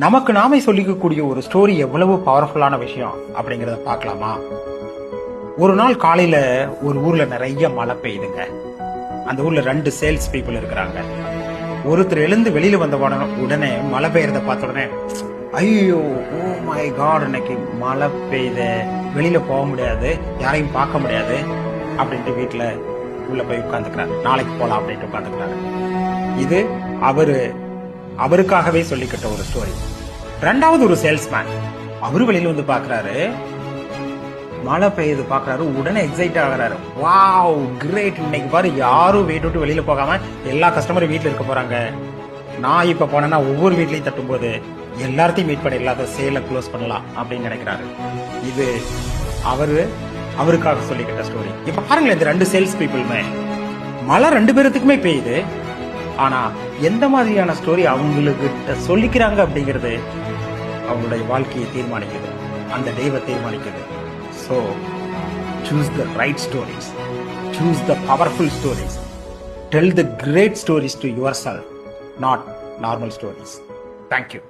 நமக்கு நாமே சொல்லிக்கக்கூடிய ஒரு ஸ்டோரி எவ்வளவு பவர்ஃபுல்லான விஷயம் அப்படிங்கறத பார்க்கலாமா? ஒரு நாள் காலையில ஒரு ஊர்ல நிறைய மழை பெய்யுதுங்க. அந்த ஊர்ல 2 சேல்ஸ் பீப்புள் இருக்கிறாங்க. ஒருத்தர் எழுந்து வெளியில வந்த உடனே மழை பெய்யறத பார்த்த உடனே, ஐயோ ஓ மை காட், இன்னைக்கு மழை பெய்யுது, வெளியில போக முடியாது, யாரையும் பார்க்க முடியாது அப்படின்ட்டு வீட்டுல உள்ள போய் உட்கார்ந்துக்கிறாரு. நாளைக்கு போலாம் அப்படின்ட்டு உட்கார்ந்துக்கிறாரு. இது அவருக்காகவே சொல்லிக்கிட்ட ஒரு ஸ்டோரி. ரெண்டாவது ஒரு சேல்ஸ்மேன், அவரு வெளியில வந்து பாக்குறாரு, மழை பெய்யுது பாக்குறாரு, உடனே எக்ஸைட் ஆகுறாரு. வாவ் கிரேட், இன்னைக்கு பாரு யாரும் வீட்டு விட்டு வெளியில போகாம எல்லா கஸ்டமரும் வீட்டுல இருக்க போறாங்க. நான் இப்ப போனேன்னா ஒவ்வொரு வீட்லயும் தட்டும் போது எல்லாத்தையும் மீட் பண்ணி இல்லாத சேலை க்ளோஸ் பண்ணலாம் அப்படின்னு நினைக்கிறாரு. இது அவருக்காக சொல்லிக்கிட்ட ஸ்டோரி. இப்ப பாருங்களேன், இந்த 2 சேல்ஸ் பீப்புளுமே மழை 2 பேருத்துக்குமே பெய்யுது. ஆனா எந்த மாதிரியான ஸ்டோரி அவங்களுக்கு சொல்லிக்கிறாங்க அப்படிங்கிறது அவங்களுடைய வாழ்க்கையை தீர்மானிக்குது, அந்த டேவை தீர்மானிக்குது. So choose the right stories, choose the powerful stories, tell the great stories to yourself, not normal stories. Thank you.